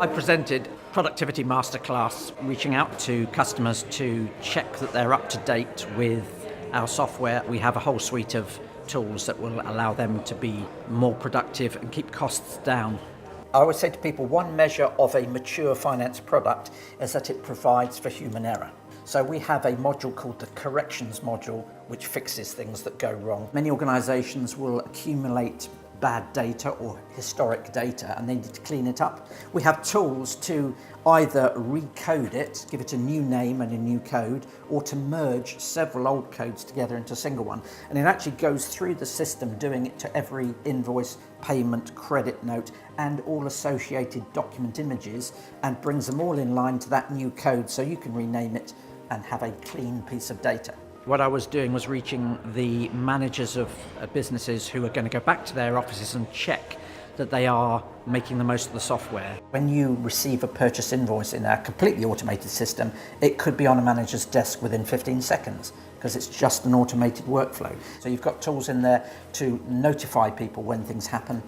I presented Productivity Masterclass, reaching out to customers to check that they're up to date with our software. We have a whole suite of tools that will allow them to be more productive and keep costs down. I always say to people, one measure of a mature finance product is that it provides for human error. So we have a module called the corrections module, which fixes things that go wrong. Many organisations will accumulate bad data or historic data and they need to clean it up. We have tools to either recode it, give it a new name and a new code, or to merge several old codes together into a single one. And it actually goes through the system, doing it to every invoice, payment, credit note, and all associated document images, and brings them all in line to that new code so you can rename it and have a clean piece of data. What I was doing was reaching the managers of businesses who are going to go back to their offices and check that they are making the most of the software. When you receive a purchase invoice in a completely automated system, it could be on a manager's desk within 15 seconds because it's just an automated workflow. So you've got tools in there to notify people when things happen.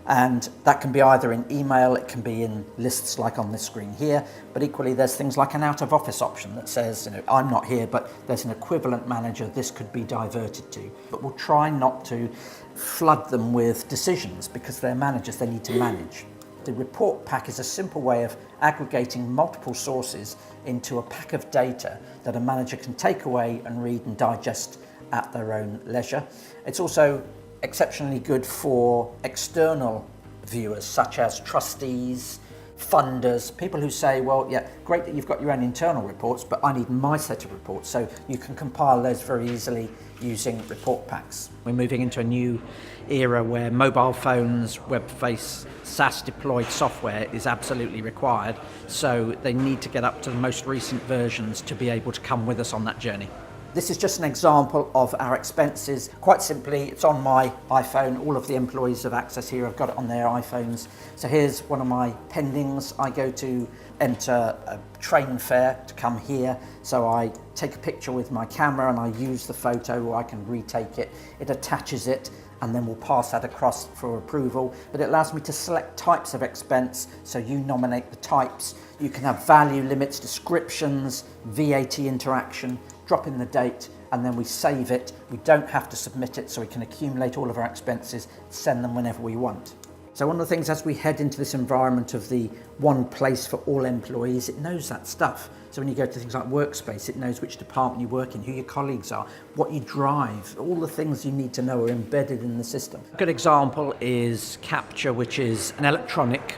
And that can be either in email, it can be in lists like on this screen here, but equally there's things like an out of office option that says, I'm not here, but there's an equivalent manager this could be diverted to. But we'll try not to flood them with decisions because they're managers, they need to manage. The report pack is a simple way of aggregating multiple sources into a pack of data that a manager can take away and read and digest at their own leisure. It's also exceptionally good for external viewers such as trustees, funders, people who say, well, yeah, great that you've got your own internal reports, but I need my set of reports. So you can compile those very easily using report packs. We're moving into a new era where mobile phones, web-based SaaS deployed software is absolutely required. So they need to get up to the most recent versions to be able to come with us on that journey. This is just an example of our expenses. Quite simply, it's on my iPhone. All of the employees have access here. I've got it on their iPhones. So here's one of my pendings. I go to enter a train fare to come here. So I take a picture with my camera and I use the photo, or I can retake it. It attaches it and then we'll pass that across for approval. But it allows me to select types of expense. So you nominate the types. You can have value limits, descriptions, VAT interaction, drop in the date, and then we save it. We don't have to submit it, so we can accumulate all of our expenses, send them whenever we want. So one of the things as we head into this environment of the one place for all employees, it knows that stuff. So when you go to things like Workspace, it knows which department you work in, who your colleagues are, what you drive, all the things you need to know are embedded in the system. A good example is Capture, which is an electronic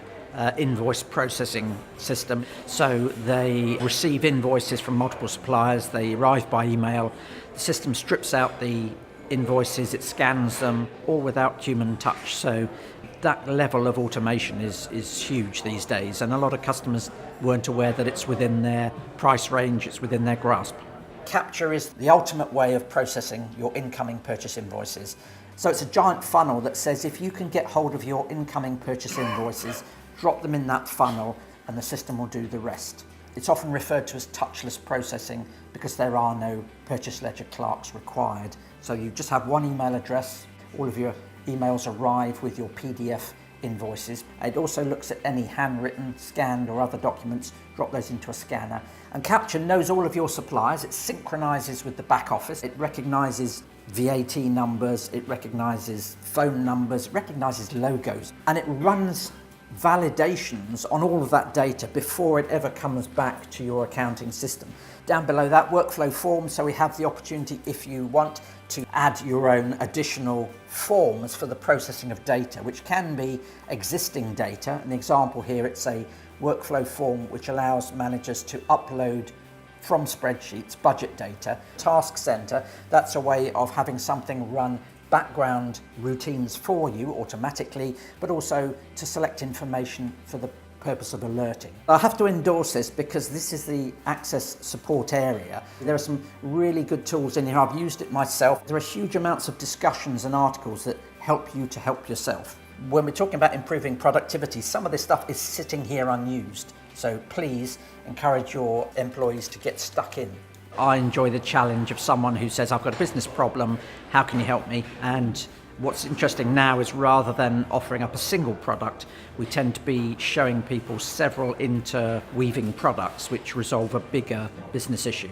invoice processing system. So they receive invoices from multiple suppliers, they arrive by email, the system strips out the invoices, it scans them, all without human touch. So that level of automation is huge these days, and a lot of customers weren't aware that it's within their price range, it's within their grasp. Capture is the ultimate way of processing your incoming purchase invoices. So it's a giant funnel that says if you can get hold of your incoming purchase invoices, drop them in that funnel and the system will do the rest. It's often referred to as touchless processing because there are no purchase ledger clerks required. So you just have one email address, all of your emails arrive with your PDF invoices. It also looks at any handwritten, scanned or other documents, drop those into a scanner. And Capture knows all of your suppliers, it synchronises with the back office, it recognises VAT numbers, it recognises phone numbers, it recognises logos, and it runs validations on all of that data before it ever comes back to your accounting system. Down below that, workflow forms, so we have the opportunity, if you want, to add your own additional forms for the processing of data, which can be existing data. An example here, it's a workflow form which allows managers to upload from spreadsheets budget data. Task Center, that's a way of having something run background routines for you automatically, but also to select information for the purpose of alerting. I have to endorse this because this is the access support area. There are some really good tools in here. I've used it myself. There are huge amounts of discussions and articles that help you to help yourself. When we're talking about improving productivity, some of this stuff is sitting here unused. So please encourage your employees to get stuck in. I enjoy the challenge of someone who says, I've got a business problem, how can you help me? And What's interesting now is rather than offering up a single product, we tend to be showing people several interweaving products which resolve a bigger business issue.